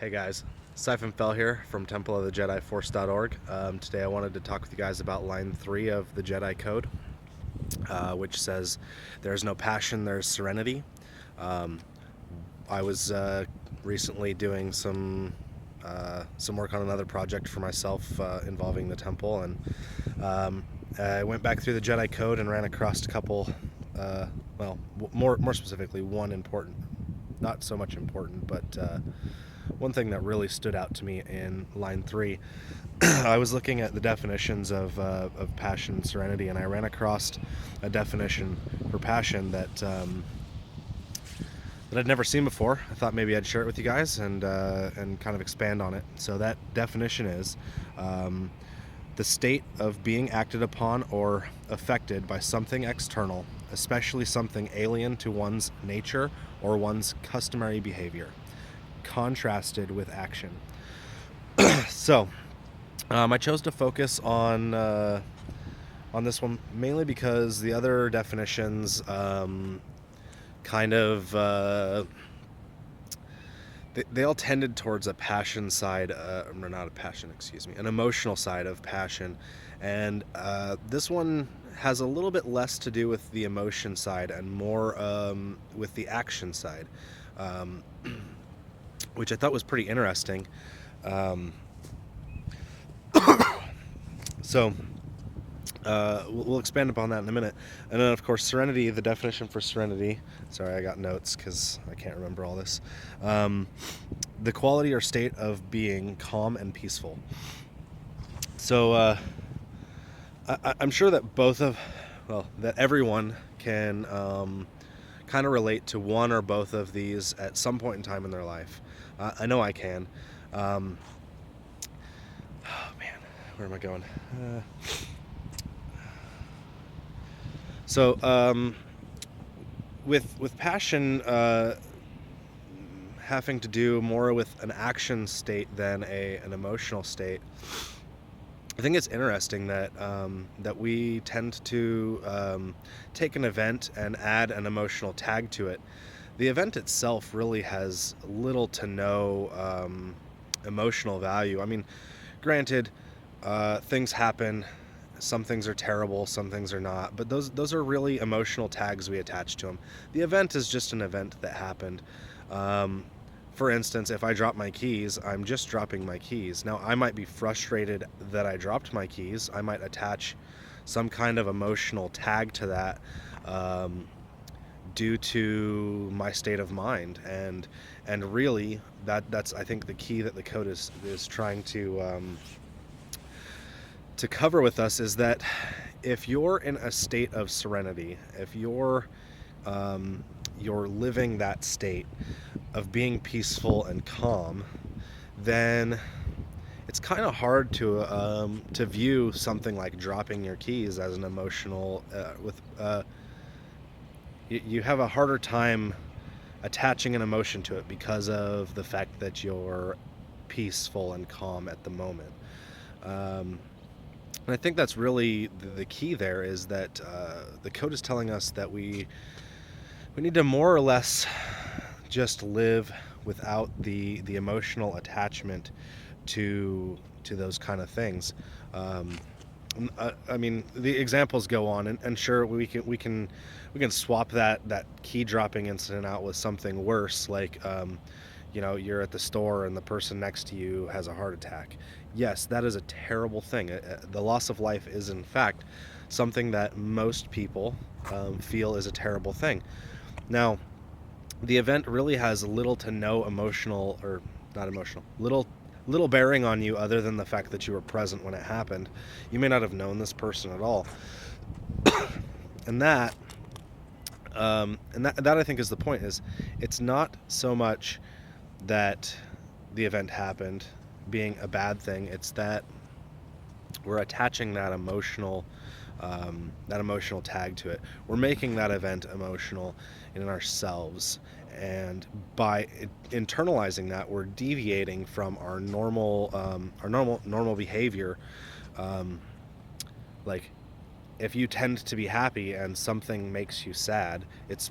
Hey guys, Ziphin fell here from Temple of the Jedi Force.org. Today I wanted to talk with you guys about line 3 of the Jedi Code, which says there's no passion, there's serenity. Um, I was recently doing some work on another project for myself involving the temple, and I went back through the Jedi Code and ran across a couple, more specifically, one important, not so much important, but one thing that really stood out to me in line 3. I was looking at the definitions of passion and serenity, and I ran across a definition for passion that I'd never seen before. I thought maybe I'd share it with you guys and kind of expand on it. So that definition is the state of being acted upon or affected by something external, especially something alien to one's nature or one's customary behavior, contrasted with action. So I chose to focus on this one mainly because the other definitions kind of they all tended towards a passion side, or not a passion, excuse me, an emotional side of passion, and this one has a little bit less to do with the emotion side and more with the action side, which I thought was pretty interesting. So we'll expand upon that in a minute. And then, of course, serenity, the definition for serenity. Sorry, I got notes because I can't remember all this. The quality or state of being calm and peaceful. So I'm sure that that everyone can kind of relate to one or both of these at some point in time in their life. I know I can. Oh man, where am I going? So with passion having to do more with an action state than an emotional state, I think it's interesting that that we tend to take an event and add an emotional tag to it. The event itself really has little to no emotional value. I mean, granted, things happen. Some things are terrible, some things are not, but those are really emotional tags we attach to them. The event is just an event that happened. For instance, if I drop my keys, I'm just dropping my keys. Now, I might be frustrated that I dropped my keys. I might attach some kind of emotional tag to that due to my state of mind, and really that's I think the key that the code is trying to cover with us is that if you're in a state of serenity, if you're living that state of being peaceful and calm, then it's kind of hard to view something like dropping your keys as an emotional you have a harder time attaching an emotion to it because of the fact that you're peaceful and calm at the moment. And I think that's really the key there, is that the code is telling us that we need to more or less just live without the emotional attachment to those kind of things. I mean, the examples go on, and sure, we can swap that key dropping incident out with something worse, like you're at the store and the person next to you has a heart attack. Yes, that is a terrible thing. The loss of life is, in fact, something that most people feel is a terrible thing. Now, the event really has little to no emotional, or not emotional, little bearing on you other than the fact that you were present when it happened. You may not have known this person at all. and that I think is the point. Is it's not so much that the event happened being a bad thing, it's that we're attaching that emotional tag to it. We're making that event emotional in ourselves, and by internalizing that, we're deviating from our normal behavior. Like, if you tend to be happy and something makes you sad, it's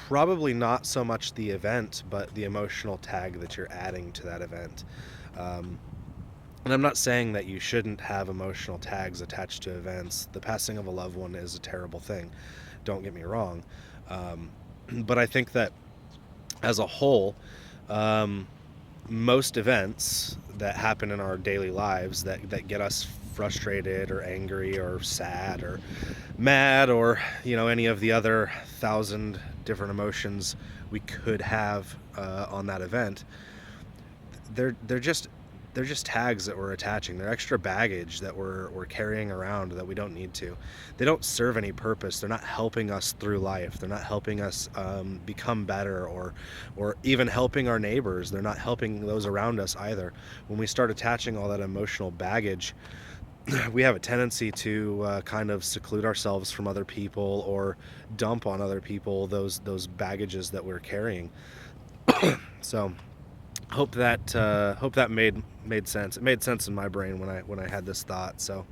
probably not so much the event, but the emotional tag that you're adding to that event. And I'm not saying that you shouldn't have emotional tags attached to events. The passing of a loved one is a terrible thing. Don't get me wrong. But I think that as a whole, most events that happen in our daily lives that get us frustrated or angry or sad or mad or any of the other 1,000 different emotions we could have on that event, they're just tags that we're attaching. They're extra baggage that we're carrying around that we don't need to. They don't serve any purpose. They're not helping us through life. They're not helping us become better, or even helping our neighbors. They're not helping those around us either. When we start attaching all that emotional baggage, we have a tendency to kind of seclude ourselves from other people or dump on other people those baggages that we're carrying. So hope that made sense. It made sense in my brain when I had this thought. So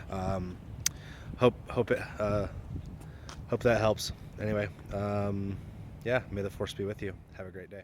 um, hope that helps. Anyway, yeah, may the force be with you. Have a great day.